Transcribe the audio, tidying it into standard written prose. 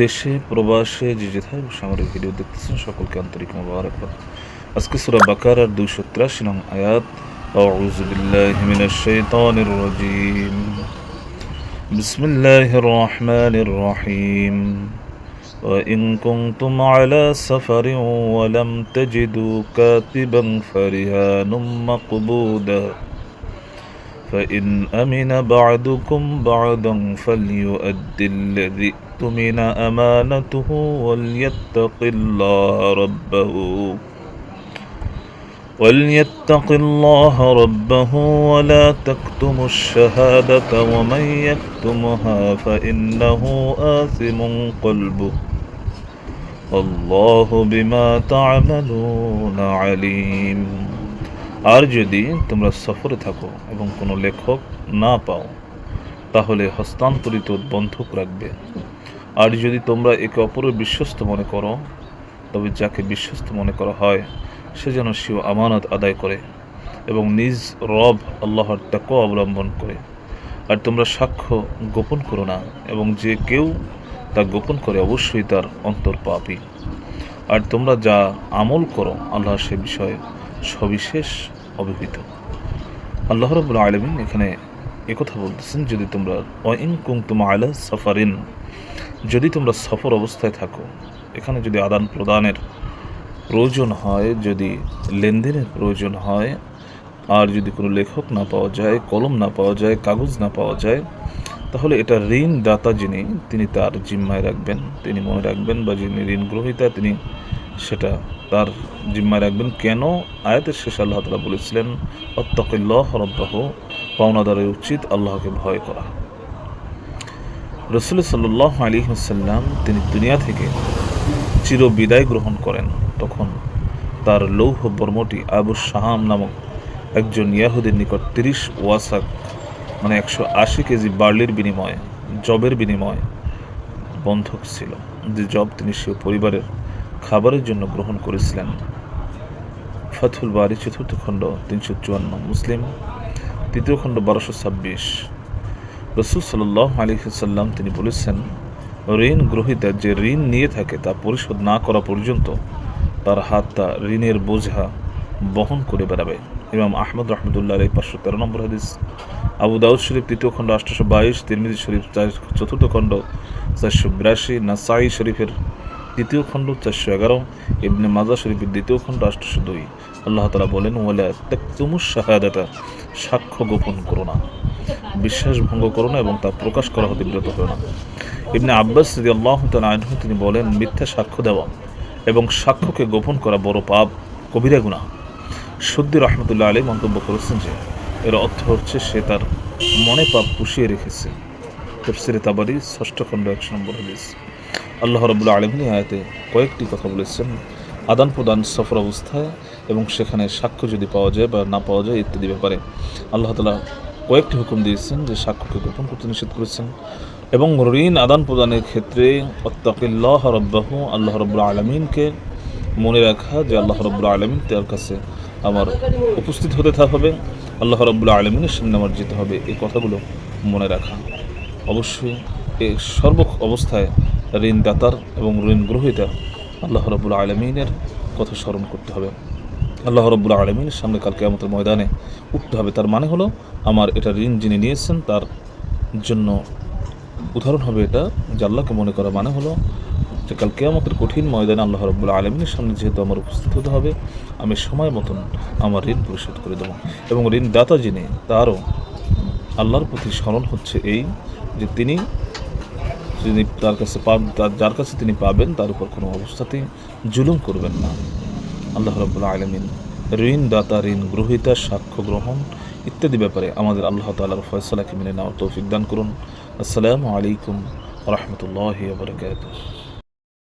দেশে প্রবাসে যে যেথায় বসে আমার এই ভিডিও দেখতেছেন সকলকে আন্তরিক মোবারকবাদ। আজকে সূরা বাকারার 283 নং আয়াত। আউযু বিল্লাহি মিনাশ শাইতানির রাজীম। বিসমিল্লাহির রহমানির রহিম। وإن كنتم على سفر ولم تجدوا كاتبا فرهان مقبوضة فإن أمن بعضكم بعضا فليؤد الذي اؤتمن أمانته وليتق الله ربه ولا تكتموا الشهادة ومن يكتمها فإنه آثم قلبه والله بما تعملون عليم। আর যদি তোমরা সফরে থাকো এবং কোনো লেখক না পাও তাহলে হস্তান্তরিত বন্ধক রাখবে। আর যদি তোমরা একে অপরের বিশ্বস্ত মনে করো তবে যাকে বিশ্বস্ত মনে করা হয় সে যেন সেও আমানত আদায় করে এবং নিজ রব আল্লাহর তাকওয়া অবলম্বন করে। আর তোমরা সাক্ষ্য গোপন করো না, এবং যে কেউ তা গোপন করে অবশ্যই তার অন্তর পাপী। আর তোমরা যা আমল করো আল্লাহ সে বিষয়ে সবিশেষ অবহিত। আল্লাহ রাব্বুল আলামিন এখানে একথা বলতেছেন, যদি তোমরা ওয়াইন কুনতুম আলা সাফারিন, যদি তোমরা সফর অবস্থায় থাকো, এখানে যদি আদান প্রদানের প্রয়োজন হয়, যদি লেনদেনের প্রয়োজন হয়, আর যদি কোনো লেখক না পাওয়া যায়, কলম না পাওয়া যায়, কাগজ না পাওয়া যায়, তাহলে এটা ঋণ দাতা যিনি তিনি তার জিম্মায় রাখবেন, তিনি মনে রাখবেন, বা যিনি ঋণ গ্রহীতা তিনি সেটা তার জিম্মায় রাখবেন। কেন? আয়াতের শেষে আল্লাহ তাআলা বলেছিলেন আত্তাকিল্লাহ রাব্বাহু, পাওনাদারের উচিত আল্লাহকে ভয় করা। রাসূল সাল্লাল্লাহু আলাইহি ওয়াসাল্লাম তিনি দুনিয়া থেকে চির বিদায় গ্রহণ করেন, তখন তার লৌহ বর্মটি আবু শাহাম নামক একজন ইয়াহুদের নিকট 30 ওয়াসাক মানে 180 কেজি বার্লির বিনিময়ে, জবের বিনিময়ে বন্ধক ছিল, যে জব তিনি সে পরিবারের খাবারের জন্য গ্রহণ করেছিলেন। ফাথুল বারি 4th খণ্ড 354, মুসলিম 3য় খণ্ড 1226। রাসূল সাল্লাল্লাহু আলাইহি ওয়াসাল্লাম তিনি বলেছেন, ঋণ গ্রহীতা যে ঋণ নিয়ে থাকে তা পরিশোধ না করা পর্যন্ত তার হাত তা ঋণের বোঝা বহন করে বেড়াবে। ইমাম আহমদ রহমতুল্লাহ আলাইহি 513 নম্বর হাদিস। আবু দাউদ শরীফ 3য় খণ্ড 822, তিরমিজি শরীফ 4th খণ্ড 482, নাসাই শরীফের 2য় খণ্ড 411, ইবনে মাজাহ শরীফের 2য় খণ্ড 802। আল্লাহ তাআলা বলেন, ওয়ালা তাকতুমুশ শাহাদাতা, সাক্ষ্য গোপন করো না, বিশ্বাস ভঙ্গ করো না এবং তা প্রকাশ করা হতে বিরত হও না। ইবনে আব্বাস রাদিয়াল্লাহু তাআলা আনহু তিনি বলেন, মিথ্যা সাক্ষ্য দেওয়া এবং সাক্ষ্যকে গোপন করা বড় পাপ, কবিরা গুনাহ। সুদ্দি রহমতুল্লাহ আলাইহি মন্তব্য করেছেন যে এর অর্থ হচ্ছে সে তার মনে পাপ পুষিয়ে রেখেছে। তাফসীরে তাবারী 6ষ্ঠ খণ্ড 1 নম্বর হাদিস। আল্লাহ রাব্বুল আলামিন আয়াতে কয়েকটি কথা বলেছেন আদান প্রদান সফর অবস্থায়, এবং সেখানে সাক্ষ্য যদি পাওয়া যায় বা না পাওয়া যায় ইত্যাদি ব্যাপারে আল্লাহ তাআলা কয়েকটি হুকুম দিয়েছেন, যে সাক্ষ্যকে গোপন করতে নিষেধ করেছেন। এবং ঋণ আদান প্রদানের ক্ষেত্রে আত্তাকিল্লাহ রাব্বাহু, আল্লাহ রাব্বুল আলামিনকে মনে রাখা, যে আল্লাহ রাব্বুল আলামিন তার কাছে আমার উপস্থিত হতে হবে, আল্লাহ রাব্বুল আলামিনের সামনে আমার যেতে হবে, এই কথাগুলো মনে রাখা। অবশ্যই এই সর্ব অবস্থায় ঋণদাতার এবং ঋণ গ্রহীতার আল্লাহ রাব্বুল আলামিনের কথা স্মরণ করতে হবে। আল্লাহ রাব্বুল আলামিনের সামনে কাল কিয়ামতের ময়দানে উঠতে হবে। তার মানে হলো, আমার এটা ঋণ যিনি নিয়েছেন তার জন্য উদাহরণ হবে এটা, যে আল্লাহকে মনে করা মানে হলো যে কাল কিয়ামতের কঠিন ময়দানে আল্লাহ রাব্বুল আলামিনের সামনে যেহেতু আমার উপস্থিত হতে হবে, আমি সময় মতন আমার ঋণ পরিশোধ করে দেবো। এবং ঋণদাতা যিনি তারও আল্লাহর প্রতি স্মরণ হচ্ছে এই, যে তিনি তার কাছে যার কাছে তিনি পাবেন তার উপর কোনো অবস্থাতেই জুলুম করবেন না। আল্লাহ রাব্বুল আলামিন ঋণদাতা, ঋণ গ্রহীতা, সাক্ষ্য গ্রহণ ইত্যাদি ব্যাপারে আমাদের আল্লাহ তাআলার ফয়সালাকে মেনে নেওয়ার তৌফিক দান করুন। আসসালামু আলাইকুম ওয়া রাহমাতুল্লাহি ওয়া বারাকাতুহু।